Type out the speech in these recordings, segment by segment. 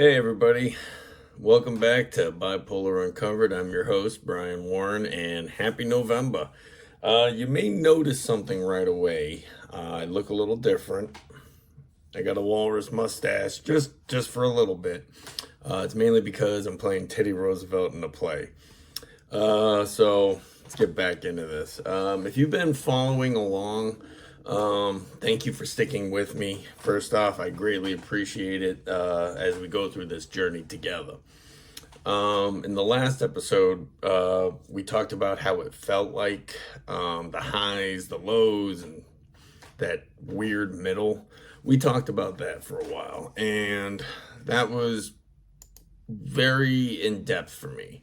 Hey everybody, welcome back to Bipolar Uncovered. I'm your host, Brian Warren, and happy November. You may notice something right away. I look a little different. I got a walrus mustache just for a little bit. It's mainly because I'm playing Teddy Roosevelt in the play. So let's get back into this. If you've been following along, thank you for sticking with me. First off, I greatly appreciate it as we go through this journey together. In the last episode, we talked about how it felt like, the highs, the lows, and that weird middle. We talked about that for a while, and that was very in depth for me.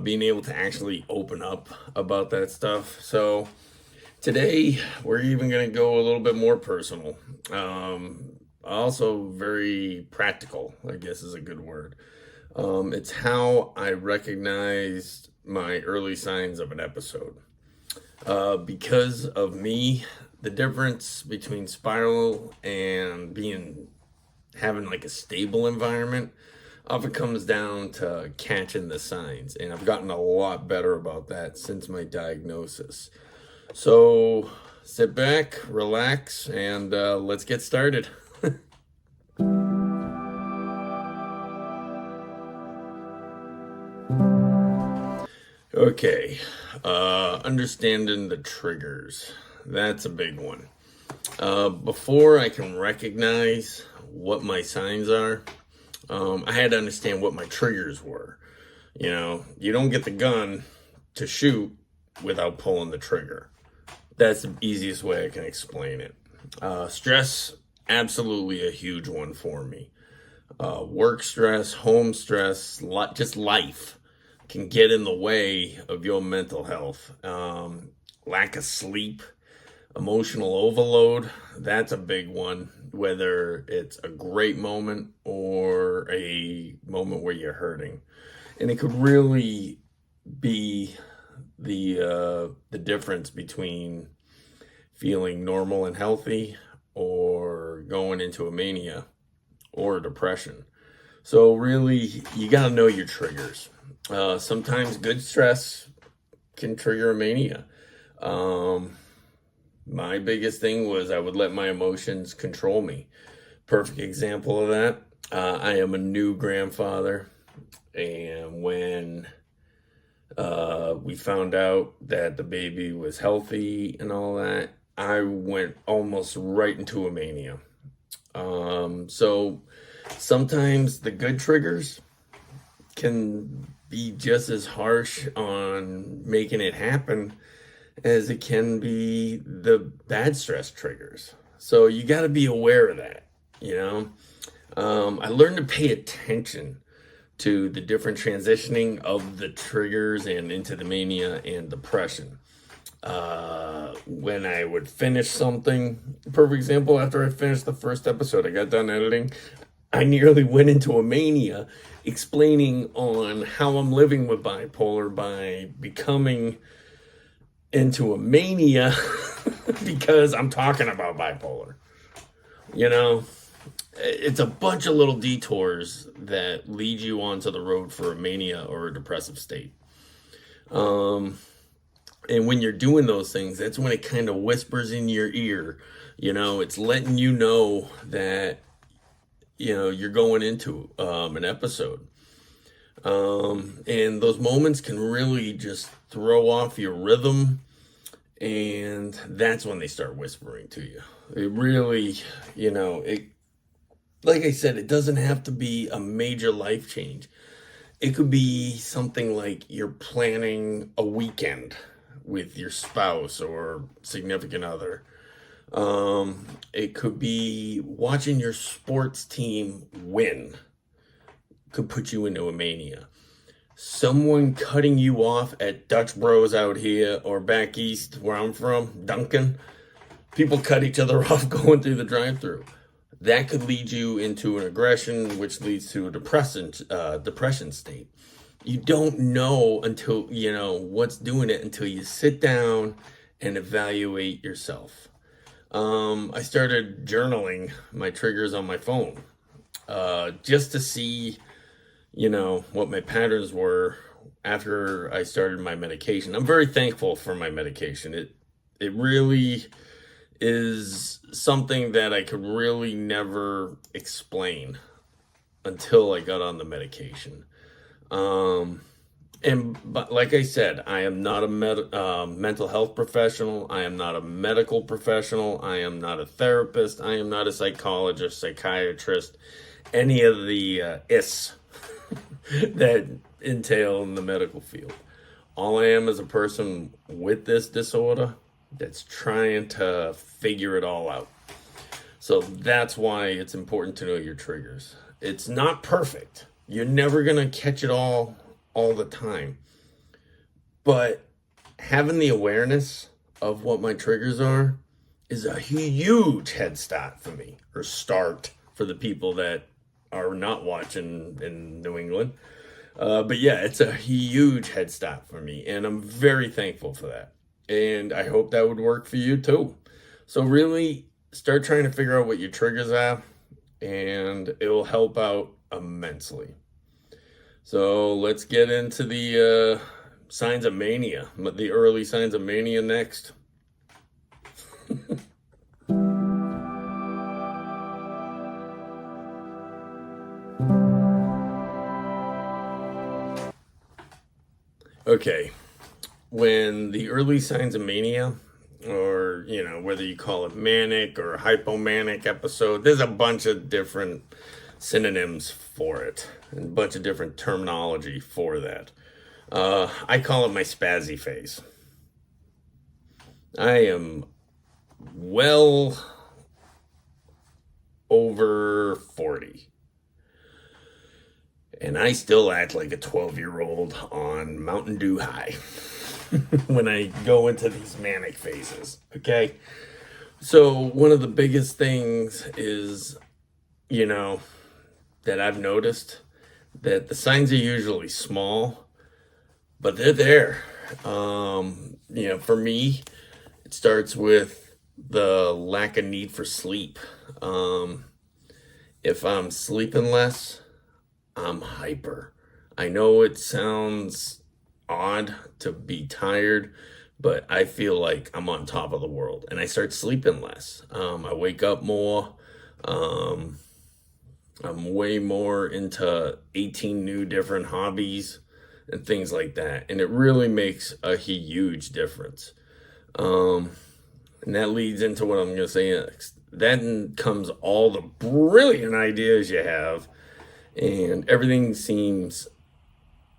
Being able to actually open up about that stuff. So today we're even going to go a little bit more personal. Also very practical, I guess is a good word. It's how I recognized my early signs of an episode. Because of me, the difference between spiral and having like a stable environment often comes down to catching the signs, and I've gotten a lot better about that since my diagnosis. So sit back, relax, and let's get started. Okay, understanding the triggers. That's a big one. Before I can recognize what my signs are, I had to understand what my triggers were. You know, you don't get the gun to shoot without pulling the trigger. That's the easiest way I can explain it. Stress, absolutely a huge one for me. Work stress, home stress, just life can get in the way of your mental health. Lack of sleep, emotional overload, that's a big one, whether it's a great moment or a moment where you're hurting. And it could really be the difference between feeling normal and healthy or going into a mania or a depression. So really, you got to know your triggers. Sometimes good stress can trigger a mania. My biggest thing was I would let my emotions control me. Perfect example of that. I am a new grandfather, and when we found out that the baby was healthy and all that, I went almost right into a mania. So sometimes the good triggers can be just as harsh on making it happen as it can be the bad stress triggers. So you got to be aware of that, you know. I learned to pay attention to the different transitioning of the triggers and into the mania and depression. When I would finish something, perfect example, after I finished the first episode, I got done editing, I nearly went into a mania explaining on how I'm living with bipolar by becoming into a mania because I'm talking about bipolar. You know, it's a bunch of little detours that lead you onto the road for a mania or a depressive state. And when you're doing those things, that's when it kind of whispers in your ear. You know, it's letting you know that, you know, you're going into an episode. And those moments can really just throw off your rhythm. And that's when they start whispering to you. It really, you know, like I said, it doesn't have to be a major life change. It could be something like you're planning a weekend with your spouse or significant other. It could be watching your sports team win. Could put you into a mania. Someone cutting you off at Dutch Bros out here or back east where I'm from, Duncan. People cut each other off going through the drive-thru. That could lead you into an aggression, which leads to a depression state. You don't know until, you know, what's doing it until you sit down and evaluate yourself. I started journaling my triggers on my phone. just to see, what my patterns were after I started my medication. I'm very thankful for my medication. It really is something that I could really never explain until I got on the medication. Um, but like I said, I am not a mental health professional. I am not a medical professional. I am not a therapist. I am not a psychologist, psychiatrist, any of the is that entail in the medical field. All I am is a person with this disorder that's trying to figure it all out. So that's why it's important to know your triggers. It's not perfect. You're never going to catch it all the time. But having the awareness of what my triggers are is a huge head start for me, or start for the people that are not watching in New England. But yeah, it's a huge head start for me, and I'm very thankful for that. And I hope that would work for you too. So really start trying to figure out what your triggers are, and it will help out immensely. So let's get into the signs of mania, the early signs of mania next. Okay, when the early signs of mania, or whether you call it manic or hypomanic episode, there's a bunch of different synonyms for it, and a bunch of different terminology for that. I call it my spazzy phase. I am well over 40. And I still act like a 12-year-old on Mountain Dew High when I go into these manic phases, okay? So one of the biggest things is, that I've noticed that the signs are usually small, but they're there. For me, it starts with the lack of need for sleep. If I'm sleeping less, I'm hyper. I know it sounds odd to be tired, but I feel like I'm on top of the world, and I start sleeping less. I wake up more. I'm way more into 18 new different hobbies and things like that, and it really makes a huge difference. And that leads into what I'm going to say next. Then comes all the brilliant ideas you have, and everything seems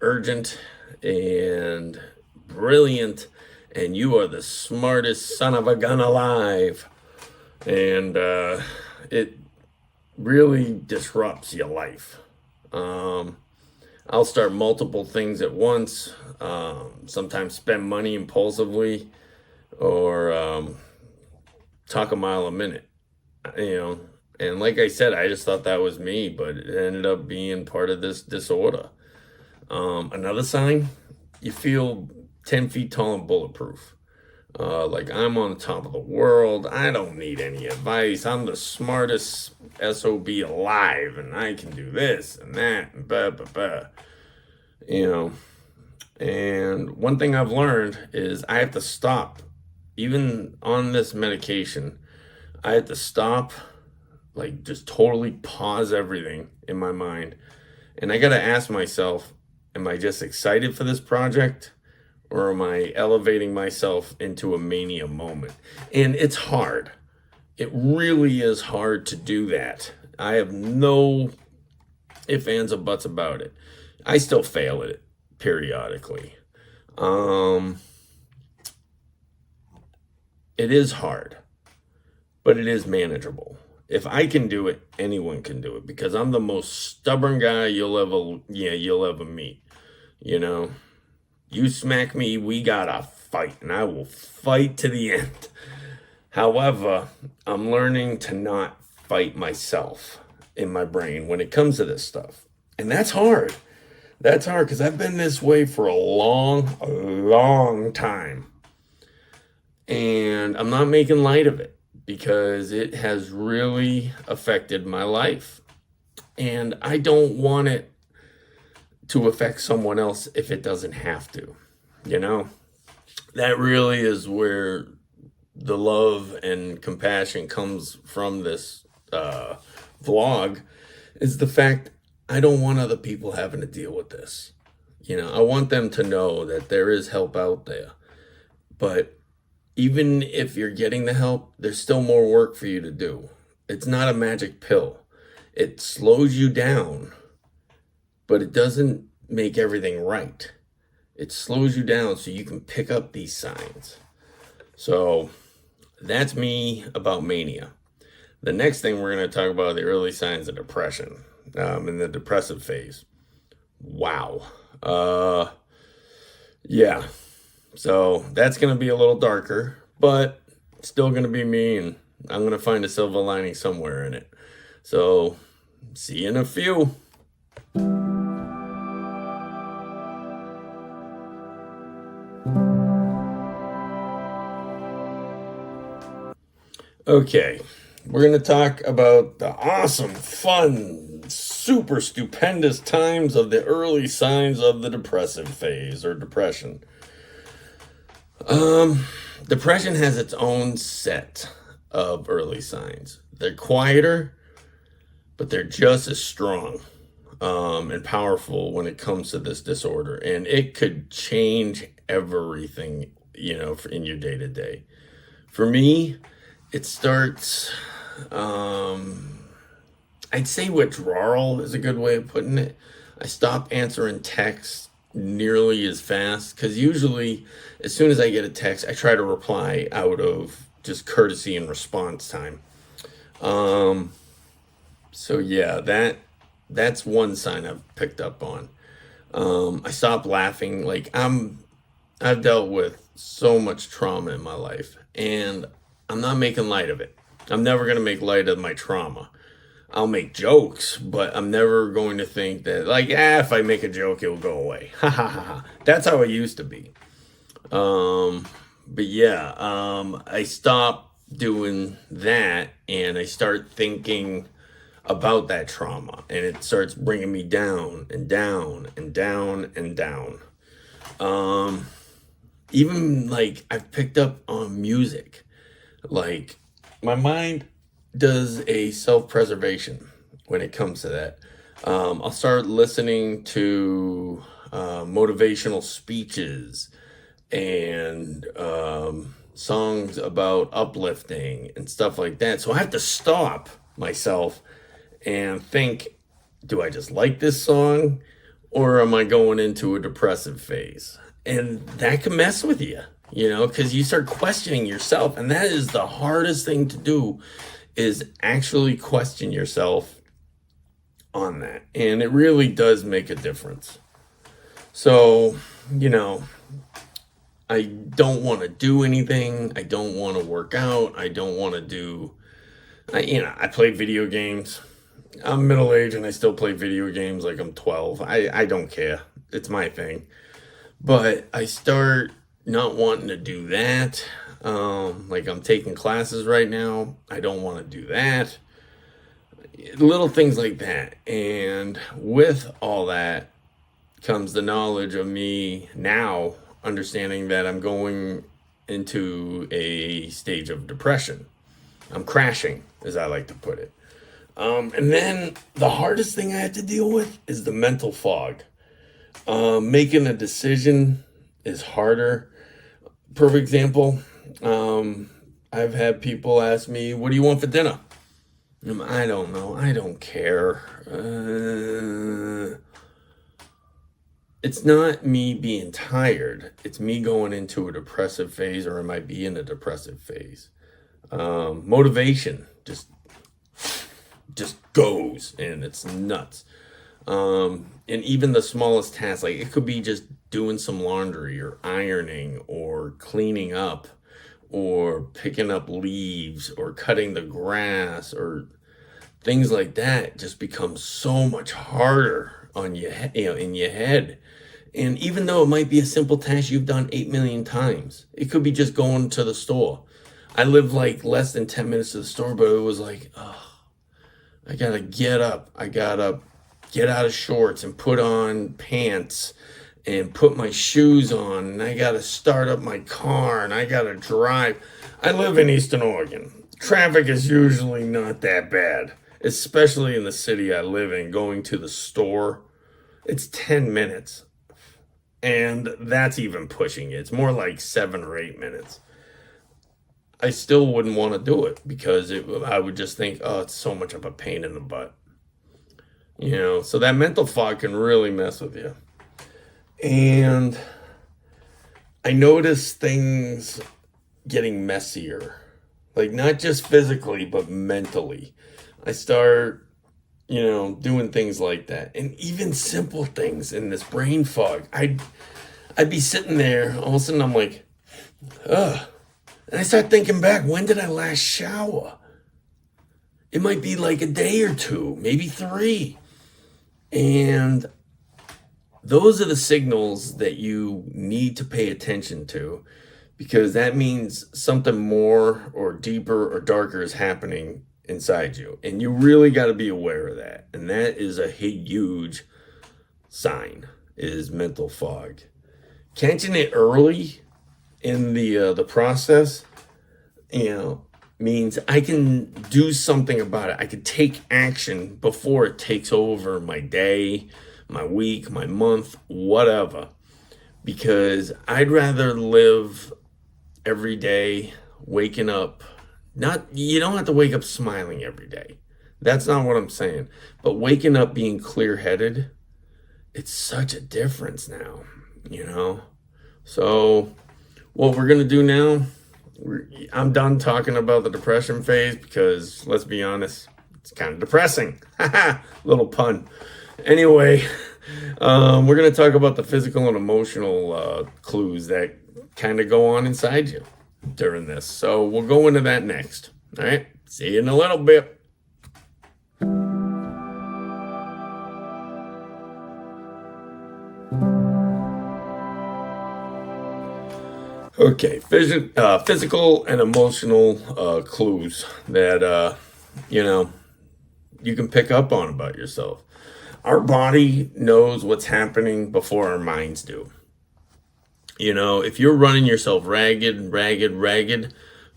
urgent and brilliant, and you are the smartest son of a gun alive. And it really disrupts your life. I'll start multiple things at once, sometimes spend money impulsively, or talk a mile a minute, And like I said, I just thought that was me, but it ended up being part of this disorder. Another sign, you feel 10 feet tall and bulletproof. Like I'm on top of the world. I don't need any advice. I'm the smartest SOB alive, and I can do this and that and blah, blah, blah. And one thing I've learned is I have to stop. Even on this medication, I have to stop, like just totally pause everything in my mind. And I got to ask myself, am I just excited for this project? Or am I elevating myself into a mania moment? And it's hard. It really is hard to do that. I have no ifs, ands, or buts about it. I still fail at it periodically. It is hard, but it is manageable. If I can do it, anyone can do it, because I'm the most stubborn guy you'll ever meet. You smack me, we gotta fight, and I will fight to the end. However, I'm learning to not fight myself in my brain when it comes to this stuff. And that's hard. That's hard because I've been this way for a long time. And I'm not making light of it because it has really affected my life. and I don't want it to affect someone else if it doesn't have to. You know, that really is where the love and compassion comes from this vlog, is the fact I don't want other people having to deal with this. You know, I want them to know that there is help out there. But even if you're getting the help, there's still more work for you to do. It's not a magic pill. It slows you down, but it doesn't make everything right. It slows you down so you can pick up these signs. So that's me about mania. The next thing we're going to talk about are the early signs of depression, in the depressive phase. Wow. Yeah. So that's going to be a little darker, but still going to be me, and I'm going to find a silver lining somewhere in it. So see you in a few. Okay, we're going to talk about the awesome, fun, super stupendous times of the early signs of the depressive phase or depression. Depression has its own set of early signs. They're quieter, but they're just as strong and powerful when it comes to this disorder. And it could change everything, you know, in your day to day. For me, it starts, I'd say withdrawal is a good way of putting it. I stop answering texts nearly as fast, because usually as soon as I get a text, I try to reply out of just courtesy and response time. So yeah, that's one sign I've picked up on. I stop laughing. Like I've dealt with so much trauma in my life, and I'm not making light of it. I'm never going to make light of my trauma. I'll make jokes, but I'm never going to think that, like, if I make a joke, it'll go away. Ha ha ha ha. That's how it used to be. But yeah, I stop doing that, and I start thinking about that trauma, and it starts bringing me down and down and down and down. Even like I've picked up on music. Like, my mind does a self-preservation when it comes to that. I'll start listening to motivational speeches and songs about uplifting and stuff like that. So I have to stop myself and think, do I just like this song, or am I going into a depressive phase? And that can mess with you. You know, because you start questioning yourself, and that is the hardest thing to do, is actually question yourself on that. And it really does make a difference. So, you know, I don't want to do anything. I don't want to work out. I don't want to do, I play video games. I'm middle-aged and I still play video games like I'm 12. I don't care. It's my thing. But I start not wanting to do that. Like, I'm taking classes right now. I don't want to do that. Little things like that. And with all that comes the knowledge of me now understanding that I'm going into a stage of depression. I'm crashing, as I like to put it. And then the hardest thing I have to deal with is the mental fog. Making a decision is harder. Perfect example, I've had people ask me, what do you want for dinner? I don't know. I don't care. It's not me being tired. It's me going into a depressive phase, or I might be in a depressive phase. Motivation just goes, and it's nuts. And even the smallest tasks, like it could be just doing some laundry or ironing or cleaning up or picking up leaves or cutting the grass or things like that, just becomes so much harder on you, in your head. And even though it might be a simple task you've done 8 million times, it could be just going to the store. I live like less than 10 minutes to the store, but it was like, oh, I gotta get up. I gotta get out of shorts and put on pants and put my shoes on. And I gotta start up my car and I gotta drive. I live in Eastern Oregon. Traffic is usually not that bad, especially in the city I live in. Going to the store, it's 10 minutes. And that's even pushing it. It's more like 7 or 8 minutes. I still wouldn't want to do it because I would just think, oh, it's so much of a pain in the butt. So that mental fog can really mess with you. And I notice things getting messier, like not just physically, but mentally. I start, doing things like that. And even simple things in this brain fog. I'd be sitting there, all of a sudden I'm like, ugh. And I start thinking back, when did I last shower? It might be like a day or two, maybe 3. And those are the signals that you need to pay attention to, because that means something more or deeper or darker is happening inside you. And you really got to be aware of that. And that is a huge sign, is mental fog. Catching it early in the process, means I can do something about it. I can take action before it takes over my day, my week, my month, whatever. Because I'd rather live every day waking up. You don't have to wake up smiling every day. That's not what I'm saying. But waking up being clear-headed, it's such a difference now, So what we're going to do now, I'm done talking about the depression phase because, let's be honest, it's kind of depressing. Little pun. Anyway, we're going to talk about the physical and emotional clues that kind of go on inside you during this. So we'll go into that next. All right. See you in a little bit. Okay, physical and emotional clues that, you can pick up on about yourself. Our body knows what's happening before our minds do. If you're running yourself ragged,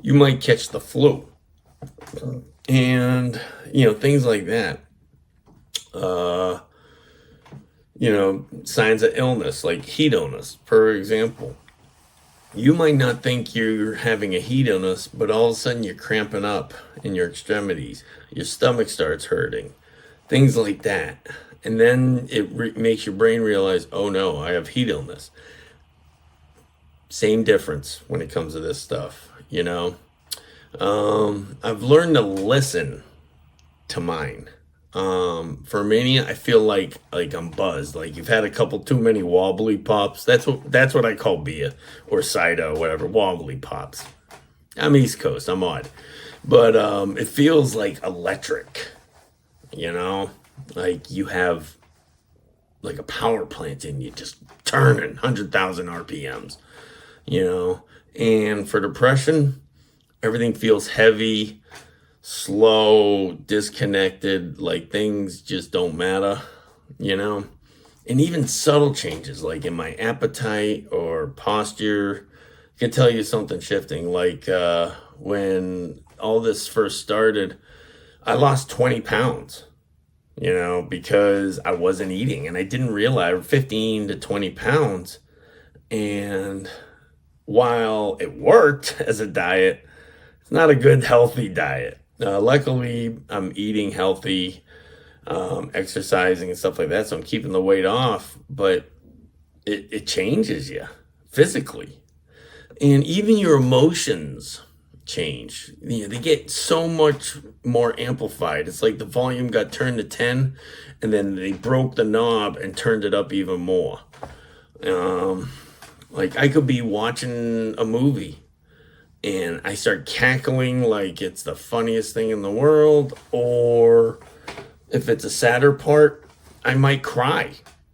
you might catch the flu. And, things like that. Signs of illness, like heat illness, for example. You might not think you're having a heat illness, but all of a sudden you're cramping up in your extremities. Your stomach starts hurting. Things like that. And then it makes your brain realize, oh no, I have heat illness. Same difference when it comes to this stuff, I've learned to listen to mine. For mania, I feel like I'm buzzed. Like you've had a couple too many wobbly pops. That's what I call beer or cider or whatever. Wobbly pops. I'm East Coast. I'm odd, but it feels like electric. Like you have like a power plant in you, just turning 100,000 RPMs. And for depression, everything feels heavy, slow, disconnected, like things just don't matter, and even subtle changes like in my appetite or posture can tell you something shifting. Like when all this first started, I lost 20 pounds, because I wasn't eating, and I didn't realize 15 to 20 pounds. And while it worked as a diet, it's not a good, healthy diet. Luckily, I'm eating healthy, exercising and stuff like that, so I'm keeping the weight off, but it changes you physically. And even your emotions change. They get so much more amplified. It's like the volume got turned to 10, and then they broke the knob and turned it up even more. Like I could be watching a movie and I start cackling like it's the funniest thing in the world, or if it's a sadder part, I might cry,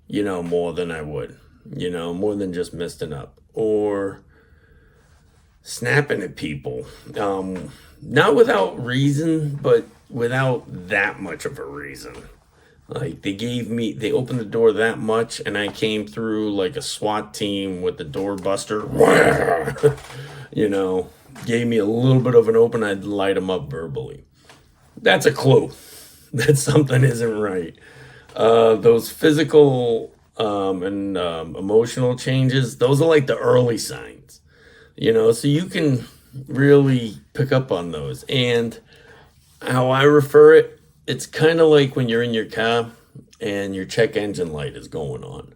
more than I would, more than just misting up, or snapping at people, not without reason, but without that much of a reason. Like they opened the door that much, and I came through like a SWAT team with the door buster. You know, gave me a little bit of an open, I'd light them up verbally. That's a clue that something isn't right. Those physical and emotional changes, those are like the early signs, you know, so you can really pick up on those. And how I refer it, it's kind of like when you're in your car and your check engine light is going on.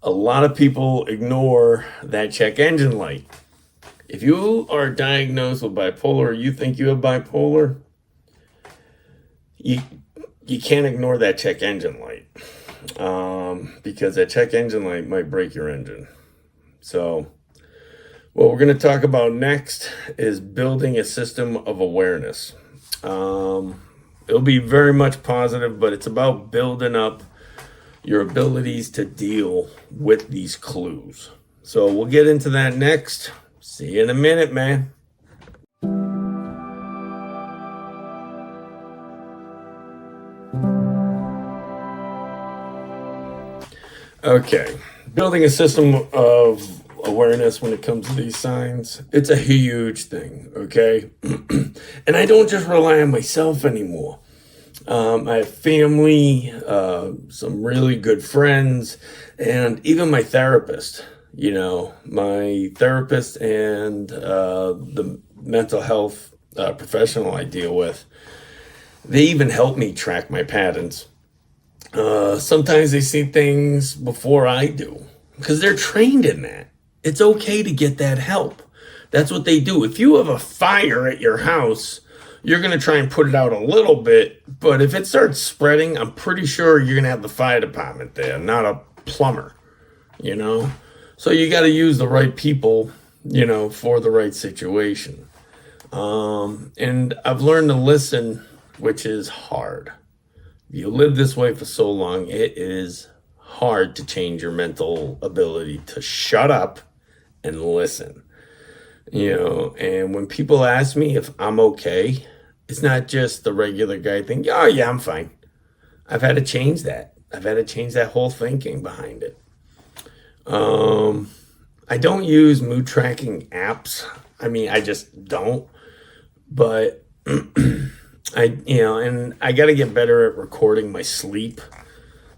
A lot of people ignore that check engine light. If you are diagnosed with bipolar, or you think you have bipolar, you can't ignore that check engine light, because that check engine light might break your engine. So what we're going to talk about next is building a system of awareness. It'll be very much positive, but it's about building up your abilities to deal with these clues. So we'll get into that next. See you in a minute, man. Okay, building a system of awareness when it comes to these signs, it's a huge thing, okay? And I don't just rely on myself anymore. I have family, some really good friends, and even my therapist. You know, my therapist and the mental health professional I deal with, they even help me track my patterns. Sometimes they see things before I do because they're trained in that. It's okay to get that help. That's what they do. If you have a fire at your house, you're going to try and put it out a little bit, but if it starts spreading, I'm pretty sure you're going to have the fire department there, not a plumber, you know? So you got to use the right people, you know, for the right situation. And I've learned to listen, which is hard. If you live this way for so long, it is hard to change your mental ability to shut up and listen. You know, and when people ask me if I'm okay, it's not just the regular guy thinking, oh yeah, I'm fine. I've had to change that. I've had to change that whole thinking behind it. I don't use mood tracking apps. I mean, I just don't. But and I got to get better at recording my sleep.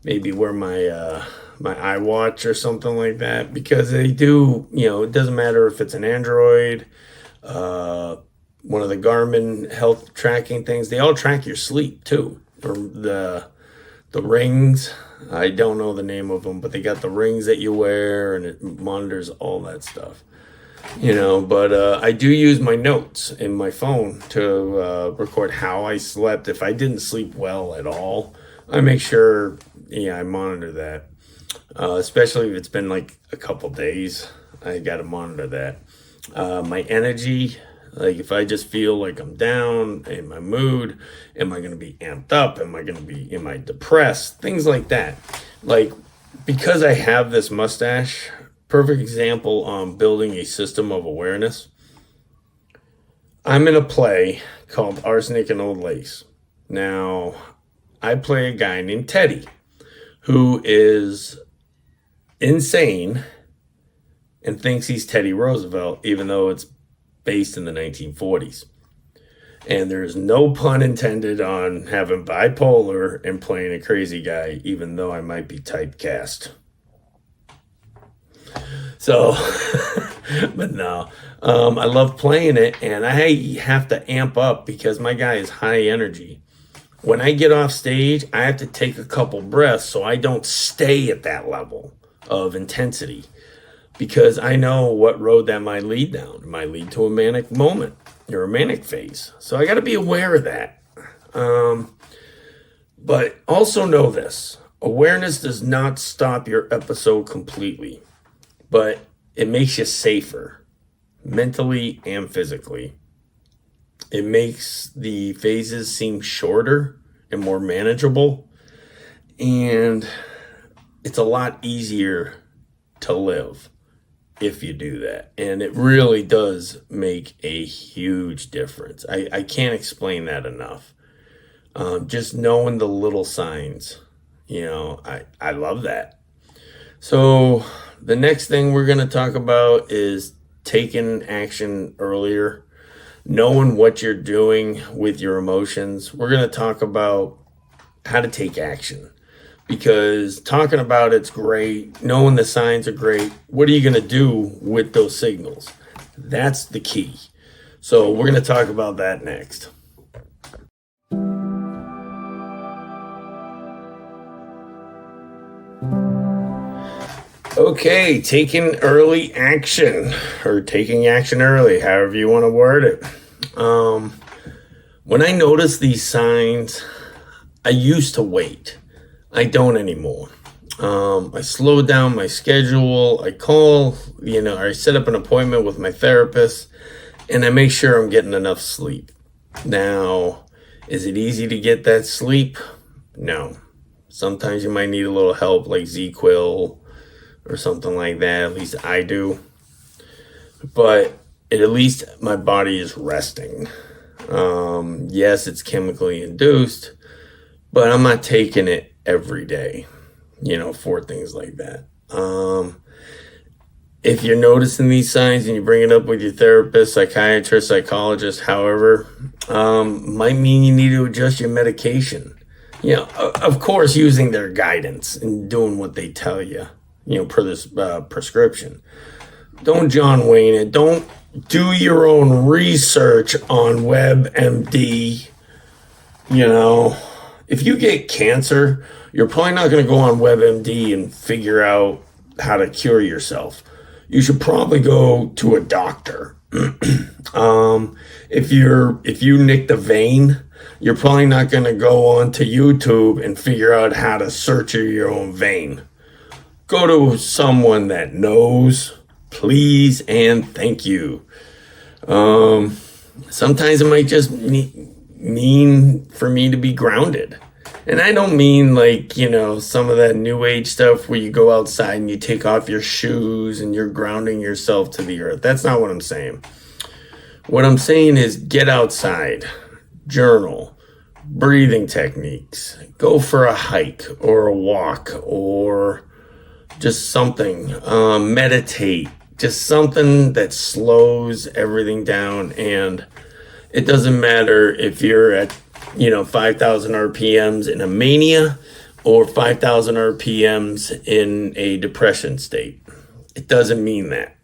Maybe wear my iWatch or something like that, because they do, you know, it doesn't matter if it's an Android, one of the Garmin health tracking things, they all track your sleep too. Or the rings, I don't know the name of them, but they got the rings that you wear and it monitors all that stuff. You know, but I do use my notes in my phone to record how I slept. If I didn't sleep well at all, I make sure, I monitor that. Especially if it's been like a couple days, I got to monitor that. My energy, like if I just feel like I'm down in my mood, am I going to be amped up? Am I depressed? Things like that. Like, because I have this mustache, perfect example on building a system of awareness. I'm in a play called Arsenic and Old Lace. Now, I play a guy named Teddy who is insane and thinks he's Teddy Roosevelt, even though it's based in the 1940s. And there's no pun intended on having bipolar and playing a crazy guy, even though I might be typecast. So, but no, I love playing it, and I have to amp up because my guy is high energy. When I get off stage, I have to take a couple breaths so I don't stay at that level of intensity, because I know what road that might lead down. It might lead to a manic moment or a manic phase. So I got to be aware of that. But also know this: awareness does not stop your episode completely, but it makes you safer mentally and physically. It makes the phases seem shorter and more manageable, and it's a lot easier to live if you do that. And it really does make a huge difference. I can't explain that enough. Just knowing the little signs, I love that. So the next thing we're going to talk about is taking action earlier, knowing what you're doing with your emotions. We're going to talk about how to take action, because talking about it's great, knowing the signs are great. What are you going to do with those signals? That's the key. So we're going to talk about that next. Okay, taking early action, or taking action early, however you want to word it. When I notice these signs, I used to wait. I don't anymore. I slow down my schedule. I call, I set up an appointment with my therapist, and I make sure I'm getting enough sleep. Now, is it easy to get that sleep? No. Sometimes you might need a little help, like Z-Quil or something like that. At least I do. But at least my body is resting. Yes, it's chemically induced, but I'm not taking it every day, for things like that. If you're noticing these signs and you bring it up with your therapist, psychiatrist, psychologist, however, might mean you need to adjust your medication. Of course, using their guidance and doing what they tell you, per this prescription. Don't John Wayne it. Don't do your own research on WebMD. If you get cancer, you're probably not going to go on WebMD and figure out how to cure yourself. You should probably go to a doctor. If you nicked a vein, you're probably not going to go onto YouTube and figure out how to search your own vein. Go to someone that knows, please, and thank you. Sometimes it might just mean for me to be grounded. And I don't mean some of that new age stuff where you go outside and you take off your shoes and you're grounding yourself to the earth. That's not what I'm saying. What I'm saying is get outside, journal, breathing techniques, go for a hike or a walk or just something, meditate, just something that slows everything down. And it doesn't matter if you're at 5,000 RPMs in a mania or 5,000 RPMs in a depression state. It doesn't mean that.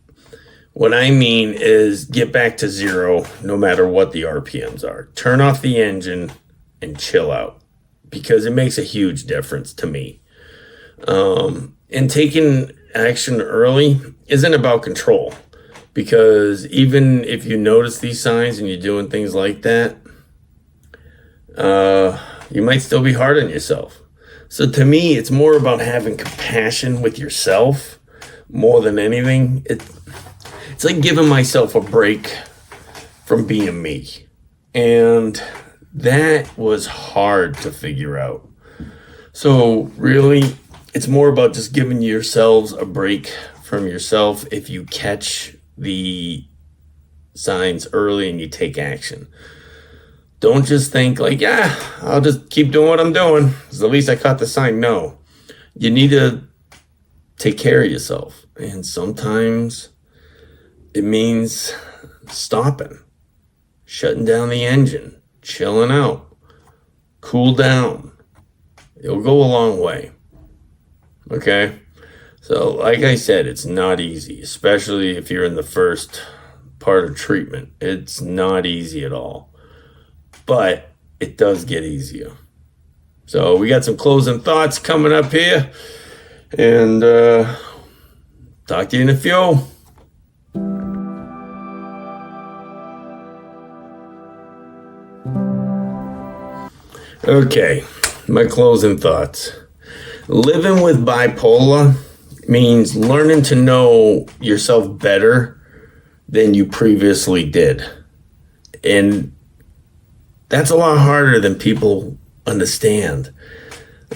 What I mean is get back to zero no matter what the RPMs are. Turn off the engine and chill out, because it makes a huge difference to me. And taking action early isn't about control, because even if you notice these signs and you're doing things like that, you might still be hard on yourself. So to me, it's more about having compassion with yourself more than anything. It's like giving myself a break from being me. And that was hard to figure out. So really, it's more about just giving yourselves a break from yourself if you catch the signs early and you take action. Don't just think I'll just keep doing what I'm doing, because at least I caught the sign. No, you need to take care of yourself. And sometimes it means stopping, shutting down the engine, chilling out, cool down. It'll go a long way. Okay? So like I said, it's not easy, especially if you're in the first part of treatment. It's not easy at all. But it does get easier. So we got some closing thoughts coming up here. And talk to you in a few. Okay, my closing thoughts. Living with bipolar means learning to know yourself better than you previously did. And that's a lot harder than people understand.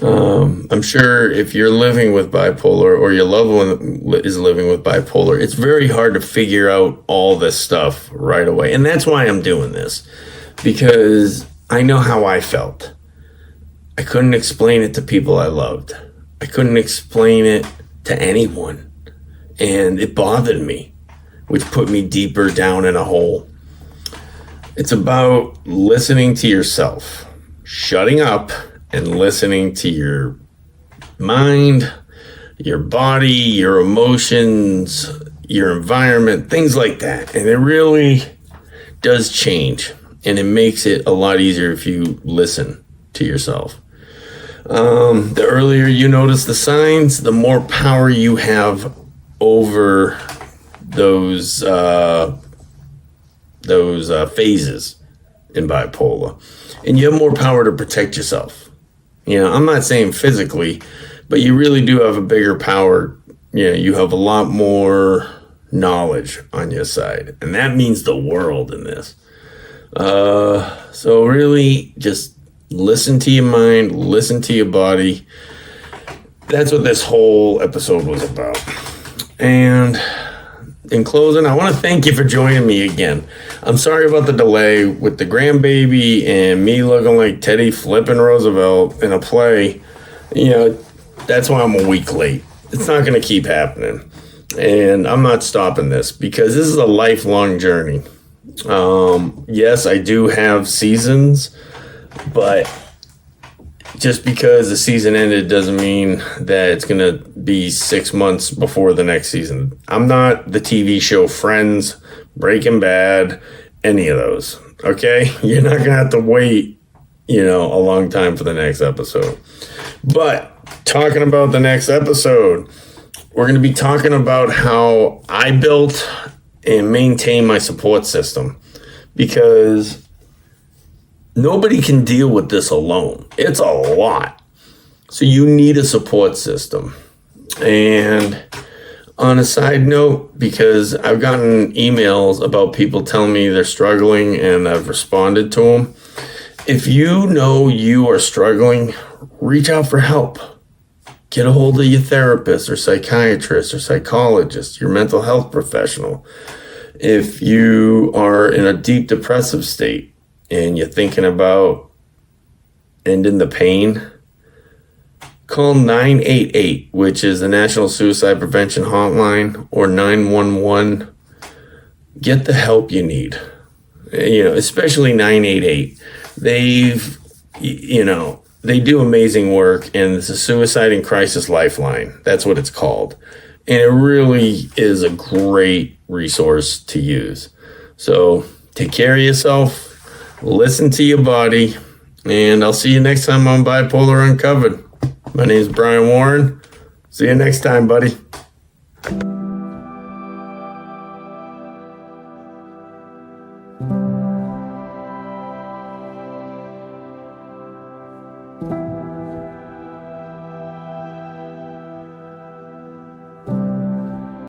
I'm sure if you're living with bipolar or your loved one is living with bipolar, it's very hard to figure out all this stuff right away. And that's why I'm doing this, because I know how I felt. I couldn't explain it to people I loved. I couldn't explain it to anyone. And it bothered me, which put me deeper down in a hole. It's about listening to yourself, shutting up and listening to your mind, your body, your emotions, your environment, things like that. And it really does change. And it makes it a lot easier if you listen to yourself. The earlier you notice the signs, the more power you have over those phases in bipolar. And you have more power to protect yourself. You know, I'm not saying physically, but you really do have a bigger power. You know, you have a lot more knowledge on your side. And that means the world in this. So really just listen to your mind, listen to your body. That's what this whole episode was about. And in closing, I want to thank you for joining me again. I'm sorry about the delay with the grandbaby and me looking like Teddy flipping Roosevelt in a play. You know, that's why I'm a week late. It's not going to keep happening. And I'm not stopping this because this is a lifelong journey. Yes, I do have seasons, but just because the season ended doesn't mean that it's going to be 6 months before the next season. I'm not the TV show Friends, Breaking Bad, any of those. Okay? You're not going to have to wait, you know, a long time for the next episode. But talking about the next episode, we're going to be talking about how I built and maintain my support system, because nobody can deal with this alone. It's a lot. So you need a support system. And on a side note, because I've gotten emails about people telling me they're struggling and I've responded to them. If you know you are struggling, reach out for help. Get a hold of your therapist or psychiatrist or psychologist, your mental health professional. If you are in a deep depressive state and you're thinking about ending the pain, call 988, which is the National Suicide Prevention Hotline, or 911. Get the help you need. You know, especially 988. They do amazing work, and it's a suicide and crisis lifeline. That's what it's called. And it really is a great resource to use. So take care of yourself, listen to your body, and I'll see you next time on Bipolar Uncovered. My name is Brian Warren. See you next time, buddy.